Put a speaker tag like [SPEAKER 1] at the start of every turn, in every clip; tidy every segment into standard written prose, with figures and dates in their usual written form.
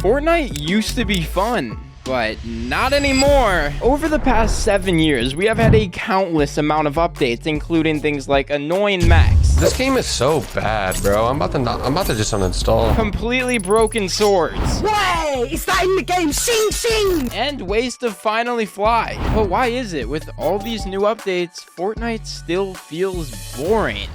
[SPEAKER 1] Fortnite used to be fun, but not anymore. Over the past 7 years, we have had a countless amount of updates, including things like annoying Max.
[SPEAKER 2] This game is so bad, bro. I'm about to just uninstall.
[SPEAKER 1] Completely broken swords.
[SPEAKER 3] Way! Is that in the game? Sing, sing!
[SPEAKER 1] And ways to finally fly. But why is it, with all these new updates, Fortnite still feels boring?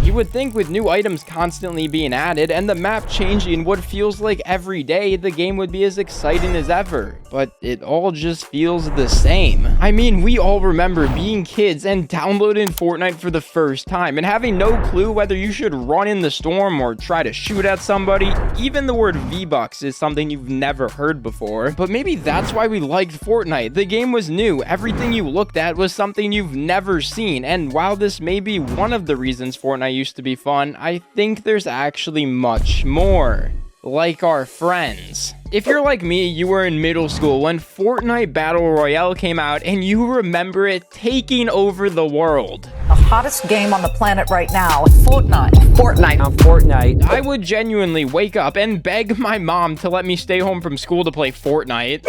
[SPEAKER 1] You would think with new items constantly being added and the map changing what feels like every day, the game would be as exciting as ever. But it all just feels the same. I mean, we all remember being kids and downloading Fortnite for the first time and having no clue whether you should run in the storm or try to shoot at somebody. Even the word V-Bucks is something you've never heard before. But maybe that's why we liked Fortnite. The game was new. Everything you looked at was something you've never seen. And while this may be one of the reasons Fortnite used to be fun, I think there's actually much more. Like our friends. If you're like me, you were in middle school when Fortnite Battle Royale came out and you remember it taking over the world.
[SPEAKER 3] The hottest game on the planet right now, Fortnite. Fortnite.
[SPEAKER 1] I would genuinely wake up and beg my mom to let me stay home from school to play Fortnite.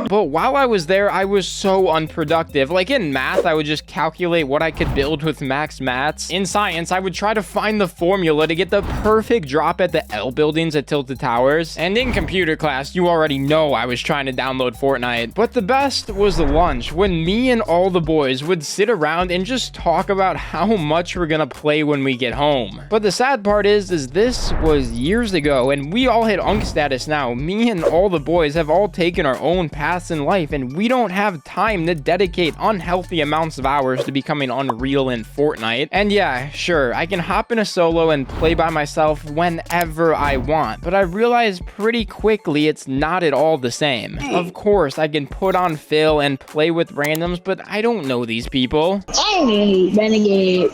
[SPEAKER 1] But while I was there, I was so unproductive. Like in math, I would just calculate what I could build with max mats. In science, I would try to find the formula to get the perfect drop at the L buildings at Tilted Towers. And in computer class, you already know I was trying to download Fortnite. But the best was the lunch, when me and all the boys would sit around and just talk about how much we're gonna play when we get home. But the sad part is this was years ago, and we all hit Unk status now. Me and all the boys have all taken our own paths in life, and we don't have time to dedicate unhealthy amounts of hours to becoming unreal in Fortnite. And yeah, sure, I can hop in a solo and play by myself whenever I want, but I realized pretty quickly it's not at all the same. Of course, I can put on Phil and play with randoms, but I don't know these people. Renegade.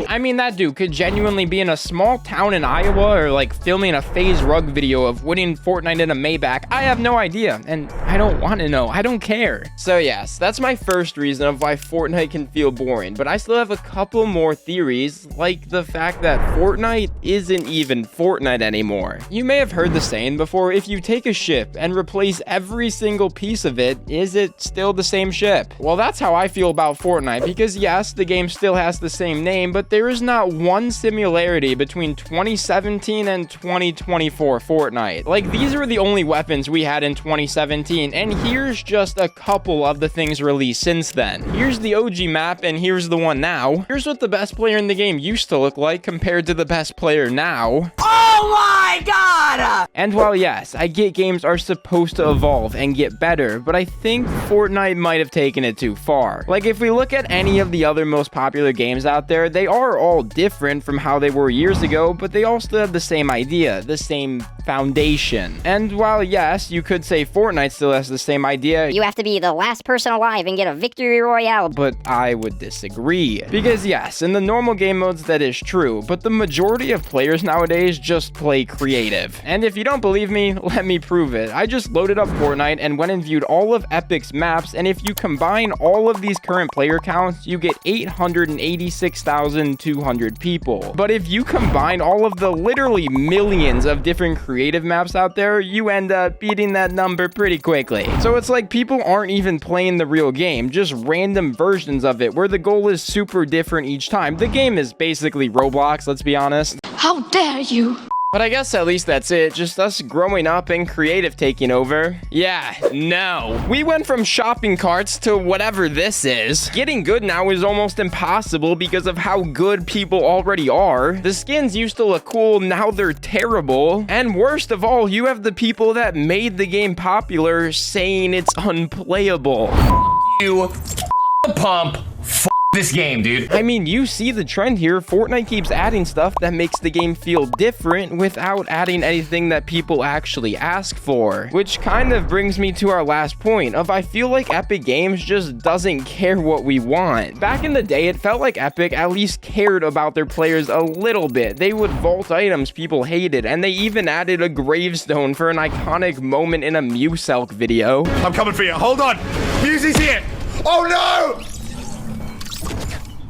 [SPEAKER 1] I mean, that dude could genuinely be in a small town in Iowa or like filming a FaZe Rug video of winning Fortnite in a Maybach. I have no idea, and I don't want to know. I don't care. So yes, that's my first reason of why Fortnite can feel boring, but I still have a couple more theories, like the fact that Fortnite isn't even Fortnite anymore. You may have heard the saying before, if you take a ship and replace every single piece of it, is it still the same ship? Well, that's how I feel about Fortnite, because yes, the game still has the same name, but there is not one similarity between 2017 and 2024 Fortnite. Like, these were the only weapons we had in 2017, and here's just a couple of the things released since then. Here's the OG map, and here's the one now. Here's what the best player in the game used to look like compared to the best player now.
[SPEAKER 3] Oh my god!
[SPEAKER 1] And while yes, I get games are supposed to evolve and get better, but I think Fortnite might have taken it too far. Like, if we look at any of the other most popular games out there, they are all different from how they were years ago, but they all still have the same idea, the same foundation. And while yes, you could say Fortnite still has the same idea,
[SPEAKER 4] you have to be the last person alive and get a victory royale.
[SPEAKER 1] But I would disagree. Because yes, in the normal game modes that is true, but the majority of players nowadays just play creative. And if you don't believe me, let me prove it. I just loaded up Fortnite and went and viewed all of Epic's maps, and if you combine all of these current player counts, you get 886,200 people. But if you combine all of the literally millions of different creative maps out there, you end up beating that number pretty quickly. So it's like people aren't even playing the real game, just random versions of it where the goal is super different each time. The game is basically Roblox, let's be honest.
[SPEAKER 4] How dare you!
[SPEAKER 1] But I guess at least that's it, just us growing up and creative taking over. Yeah, no. We went from shopping carts to whatever this is. Getting good now is almost impossible because of how good people already are. The skins used to look cool, now they're terrible. And worst of all, you have the people that made the game popular saying it's unplayable.
[SPEAKER 5] You pump. This game, dude.
[SPEAKER 1] I mean, you see the trend here. Fortnite keeps adding stuff that makes the game feel different without adding anything that people actually ask for. Which kind of brings me to our last point of I feel like Epic Games just doesn't care what we want. Back in the day, it felt like Epic at least cared about their players a little bit. They would vault items people hated, and they even added a gravestone for an iconic moment in a Muselk video.
[SPEAKER 5] I'm coming for you. Hold on. Musie's here. Oh no!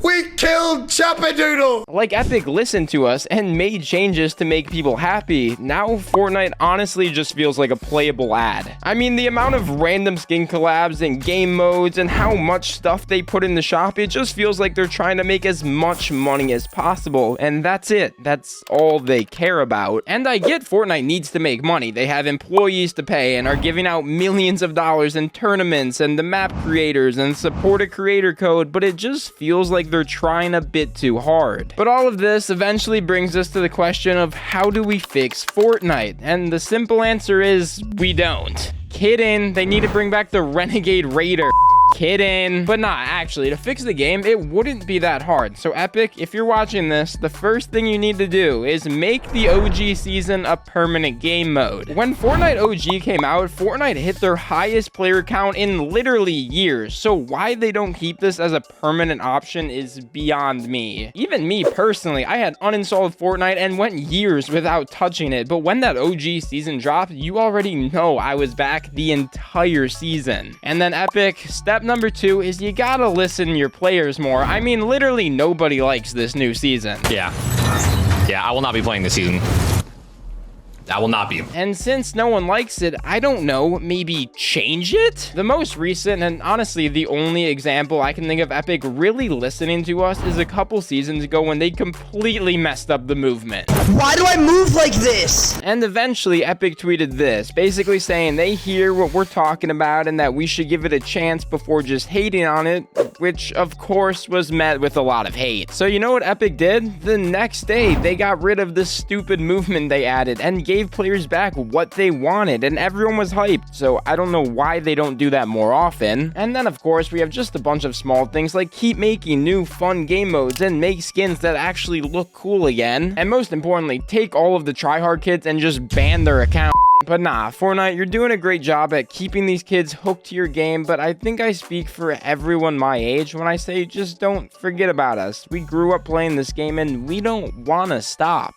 [SPEAKER 6] We killed Choppadoodle!
[SPEAKER 1] Like Epic listened to us and made changes to make people happy. Now Fortnite honestly just feels like a playable ad. I mean, the amount of random skin collabs and game modes and how much stuff they put in the shop, it just feels like they're trying to make as much money as possible. And that's it. That's all they care about. And I get Fortnite needs to make money. They have employees to pay and are giving out millions of dollars in tournaments and the map creators and support a creator code, but it just feels like they're trying a bit too hard. But all of this eventually brings us to the question of how do we fix Fortnite? And the simple answer is we don't. Kidding, they need to bring back the Renegade Raider. Kidding. But nah, actually, to fix the game, it wouldn't be that hard. So Epic, if you're watching this, the first thing you need to do is make the OG season a permanent game mode. When Fortnite OG came out, Fortnite hit their highest player count in literally years. So why they don't keep this as a permanent option is beyond me. Even me personally, I had uninstalled Fortnite and went years without touching it. But when that OG season dropped, you already know I was back the entire season. And then Epic, step number 2 is you gotta listen to your players more. I mean, literally nobody likes this new season.
[SPEAKER 5] Yeah, I will not be playing this season. I will not be.
[SPEAKER 1] And since no one likes it, I don't know, maybe change it? The most recent and honestly the only example I can think of Epic really listening to us is a couple seasons ago when they completely messed up the movement.
[SPEAKER 7] Why do I move like this?
[SPEAKER 1] And eventually Epic tweeted this, basically saying they hear what we're talking about and that we should give it a chance before just hating on it, which of course was met with a lot of hate. So you know what Epic did? The next day, they got rid of this stupid movement they added and gave players back what they wanted, and everyone was hyped. So I don't know why they don't do that more often. And then of course we have just a bunch of small things like keep making new fun game modes and make skins that actually look cool again. And most importantly, take all of the tryhard kids and just ban their account. But nah, Fortnite, you're doing a great job at keeping these kids hooked to your game, but I think I speak for everyone my age when I say just don't forget about us. We grew up playing this game and we don't want to stop.